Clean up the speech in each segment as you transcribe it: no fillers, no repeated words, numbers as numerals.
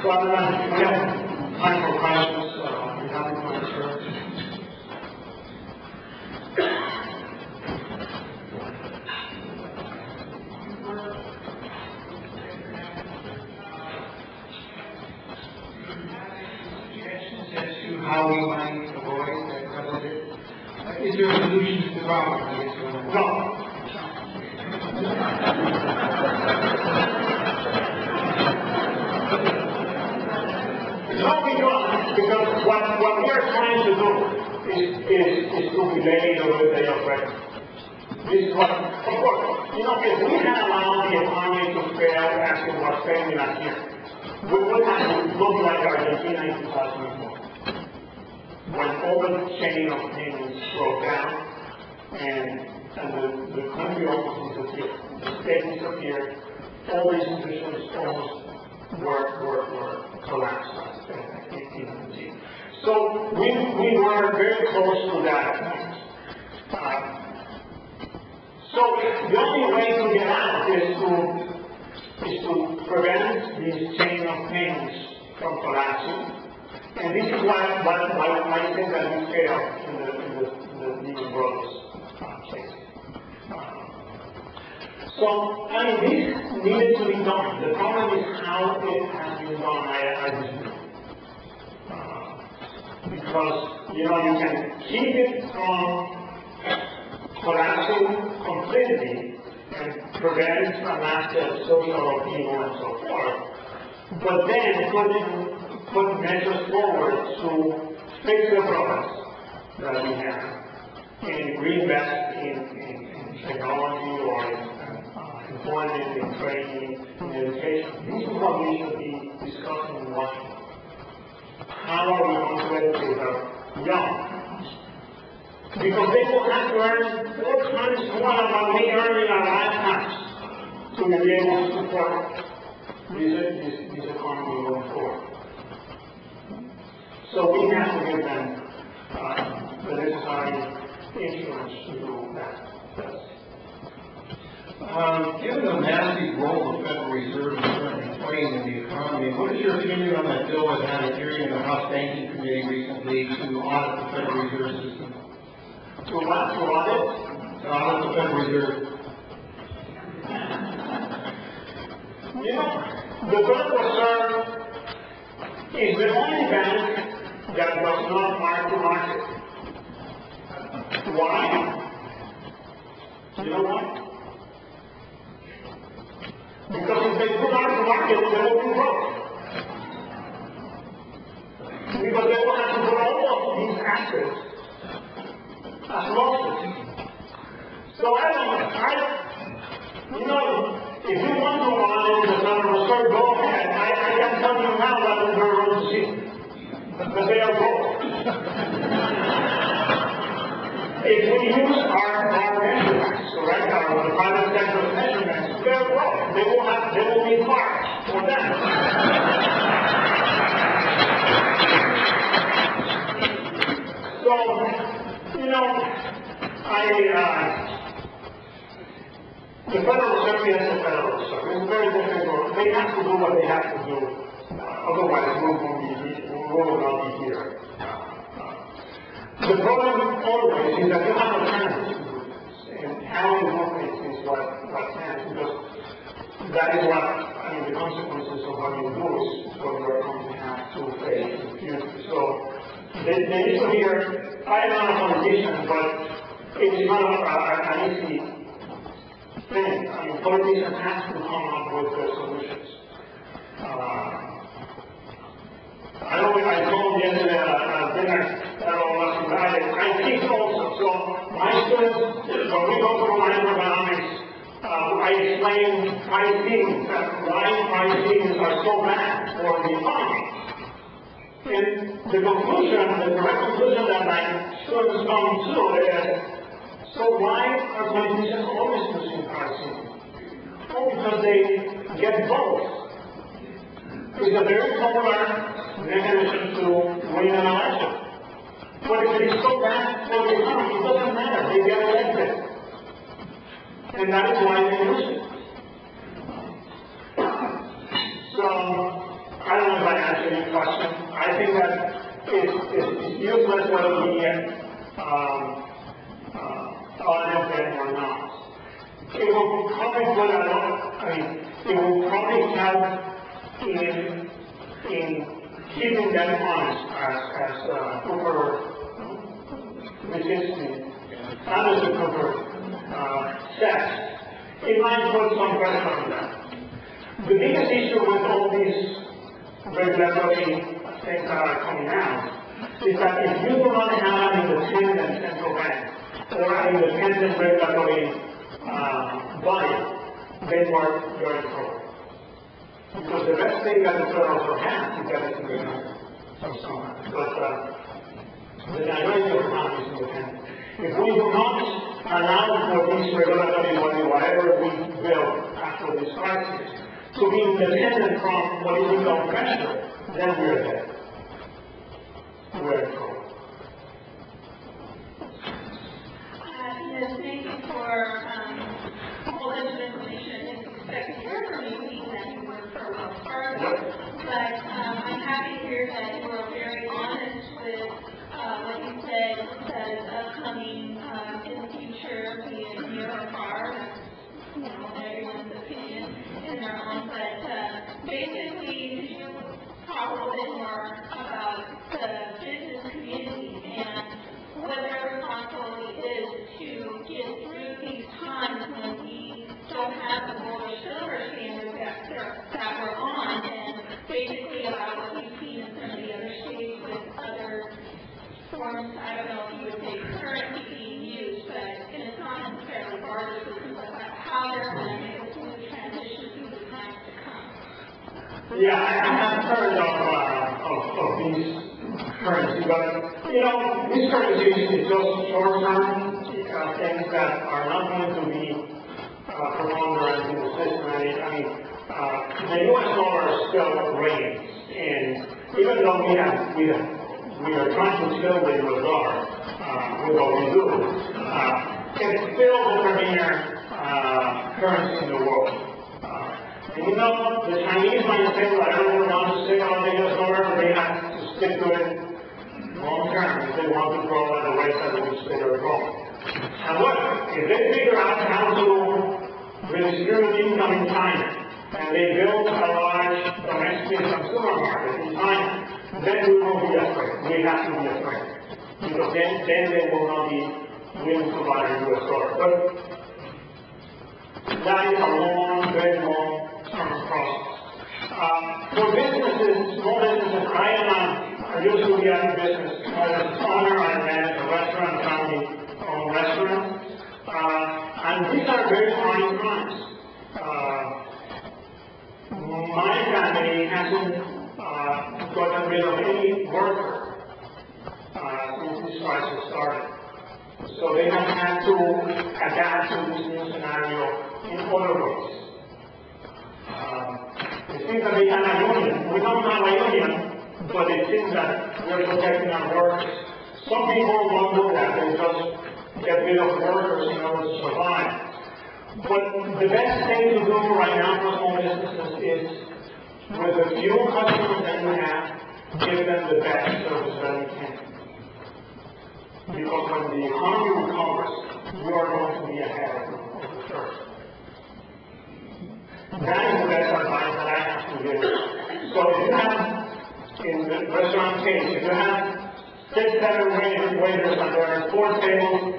So we have time for questions. We have any questions? Suggestions as to how we might avoid that president? Is there a solution to the problem? No. Because what we are trying to do is to delay the day of reckoning. This is what, of course, if we had allowed the economy to fail as it was failing last year, we would have looked like Argentina in 2004, when all the chain of payments broke down and the country almost disappeared, the state disappeared, all the institutions almost were collapsed. So we were very close to that. So the only way to get out is to prevent this chain of payments from collapsing. And this is why I think that we failed in the Lehman Brothers case. So, this needed to be done. The problem is how it has been done. I disagree. Because, you can keep it from collapsing completely and prevent a massive social upheaval and so forth, but then put measures forward to fix the problems that we have and reinvest in technology or in employment, in training, in education. This is what we should be discussing in Washington. How are we going to educate our young? Because they will have to earn 4 times more than what we earn in our lifetimes to be able to support this economy going forward. So we have to give them the necessary insurance to do that. Given the massive role the Federal Reserve is currently playing in the economy, what is your opinion on that bill that had a hearing in the House Banking Committee recently to audit the Federal Reserve System? To what? To audit? To audit the Federal Reserve. The Federal Reserve is the only bank that does not mark to market. Why? You know why? Because if they put mark to market, they will be broke. Because they will have to put all of these assets as losses. So if you want to audit the Federal Reserve, go ahead. I can tell you now that we're going to see. But they are broke. If we use our measurements, correct, the private sector measurements, they're broke. They will be marked for them. So, the Federal Reserve is the Federal Reserve. It's very difficult. They have to do what they have to do. Otherwise, we will not be here. The problem always is that you have alternatives to do this. And how you do this is what counts. Because that is the consequences of what you do is what you are going to have to face in the future. So, the issue here, I am not a politician, but it is not an easy thing. Politicians have to come up with the solutions. I told yesterday at dinner I teach also. So my students, when we go through microeconomics, I explain pricing, why pricings are so bad for the economy. And the correct conclusion that my students come to is, so why are politicians always pushing pricing? Oh, because they get both. It's a very popular mechanism to win an election. But if it is so bad for the economy, it doesn't matter. They get elected. And that is why they use it. So, I don't know if I will be audited them or not. It will probably put a lot, it will probably help in keeping them honest as Cooper resisting, not as the Cooper says. It might put some pressure on them. The biggest issue with all these regulatory things that are coming out is that if you do not have an independent central bank or an independent regulatory body, then you're in trouble. Because the best thing that the federal government has is that it's independent from someone. But the majority of the economy is independent. If we do not allow for this regulatory body, whatever we build after this crisis, to be independent from what is called pressure, then we're dead. We're in trouble. Yes, thank you for a whole bunch of information. I didn't expect to hear from you, being that you work for Fargo. But I'm happy to hear that you were very honest with what you said as upcoming in the future, be it near or far. Everyone's opinion in their own. But basically, could you talk a little bit more about the business community and what their responsibility is to get through these times when we don't have the gold or silver standard that we're on, and basically about what we've seen in some of the other states with other forms, I don't know if you would say currency being used, but and it's not necessarily barter systems, but how they're going to make a smooth transition through the times to come. Yeah, I have heard of these currencies, but this currency is just short-term things that are not going to be prolonged in the system. The U.S. dollar still reigns, and even though we are trying to kill the U.S. dollar with what we do, it's still the premier currency in the world. And the Chinese might say whatever they want to say about the U.S. dollar, but they have to stick to it long term if they want to grow at the rate at which they are growing. However, if they figure out how to redistribute income in China, and they build a large domestic consumer market in China, then we will be afraid. We have to be afraid. Because then they will not be willing to buy the U.S. dollar. But that is a long, very long-term process. For businesses, small businesses, I used to be in business as an owner. I manage a restaurant, family-owned restaurant. And these are very trying times. My family hasn't gotten rid of any worker since this crisis started. So they have had to adapt to this new scenario in other ways. It seems that they have a union. We don't have a union, but it seems that we're protecting our workers. Some people won't do that. They just get rid of workers in order to survive. But the best thing to do right now for small businesses is, with the few customers that you have, give them the best service that you can. Because when the economy recovers, you are going to be ahead of the curve. That is the best advice that I have to give. So if you have, in the restaurant case, if you have 6, 7 waiters and there are 4 tables,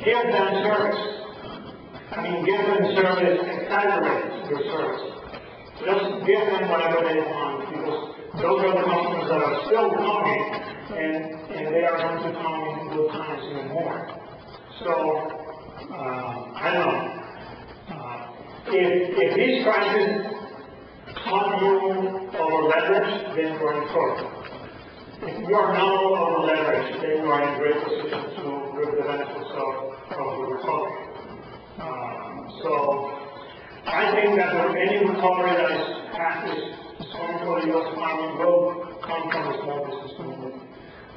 give them service. Give them service, exaggerate your service. Just give them whatever they want, because those are the customers that are still coming, and they are going to come in good times even more. So, I don't know. If this crisis caught you over leverage, then you are in trouble. If you are not over leverage, then you are in great position to reap the benefits of the recovery. So I think that any recovery that is coming for the U.S. economy will come from the small business movement.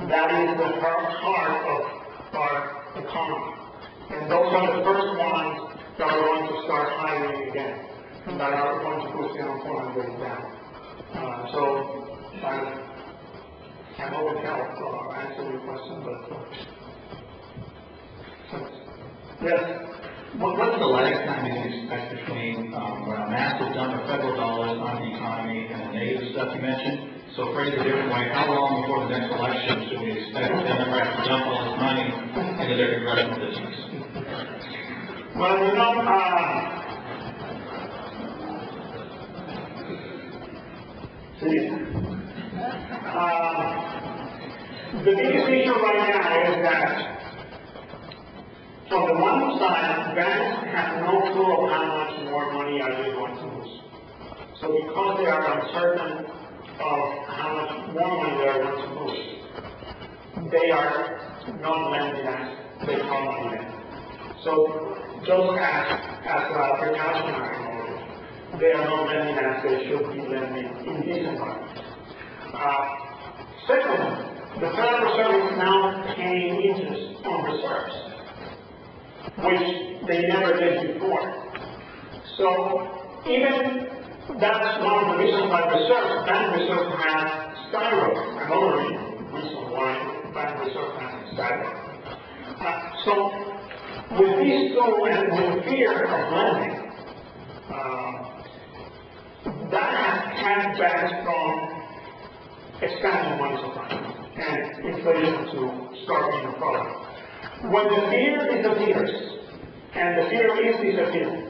That is the heart of our economy. And those are the first ones that are going to start hiring again, and that are going to push the unemployment rate down. can always help answer your question, but yes. What's the lag time you expect between when a massive dump of federal dollars on the economy and the negative stuff you mentioned? So phrase it a different way, how long before the next election should we expect the Democrats to dump all this money into their congressional districts? Well, you know, the biggest issue right now is that on the one side, banks have no clue of how much more money are they going to lose. So because they are uncertain of how much more money they are going to lose, they are not lending as they normally lend. So just as precautionary mode, they are not lending as they should be lending in this environment. Second, the Federal Reserve is now paying interest on reserves, which they never did before. So even that's one of the reasons why bank reserves have skyrocketed. Another reason why bank reserves have skyrocketed. So with these two and with fear of lending, that has kept banks from expanding money supply and inflation to start being a problem. When the fear disappears, and the fear is disappearing,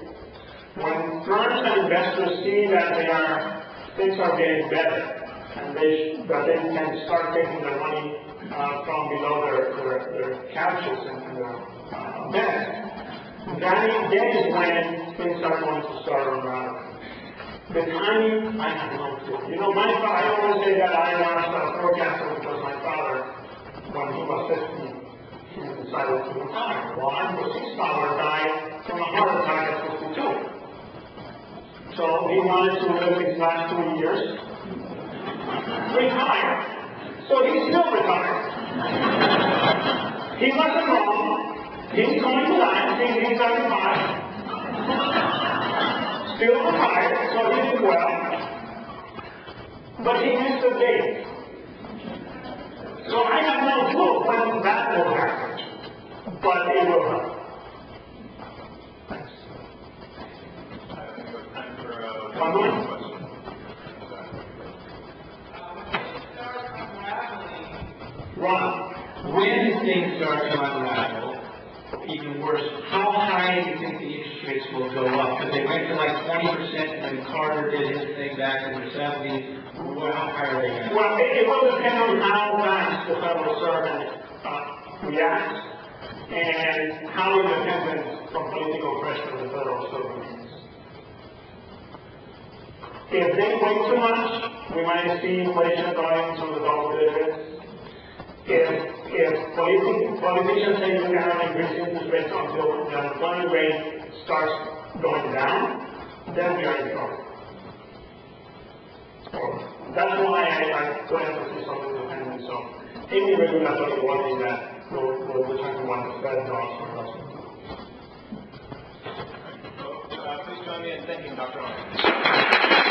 when firms and investors see that things are getting better, and that they can start taking their money from below their couches and their beds, that is when things are going to start unraveling. The timing, I have no clue. You know, I always say that I was a forecaster because my father, when he was 15, he decided to retire. Well, his father died from a heart attack at 52. So he wanted to live his last 2 years, retire. So he's still retired. He wasn't wrong. He's going to die. He's 75. Still retired, so he did well. But he missed a date. So I have no clue when that will happen. But it will happen. Thanks. One more. Ron, When things start to unravel, even worse, how high do you think the interest rates will go up? Because they went to like 20% when Carter did his thing back in the 70s. How high are they going to go? well, it will depend on how fast the Federal Reserve reacts and how independent from political pressure the Federal Reserve remains. If they wait too much, we might see inflation going to the double digits. If politicians say you cannot increase interest rates until the unemployment rate starts going down, then we are in trouble. So that's why I put emphasis on independence. So any regulatory body that will determine what the Fed does or doesn't do. Please join me in thanking Dr. Aleman.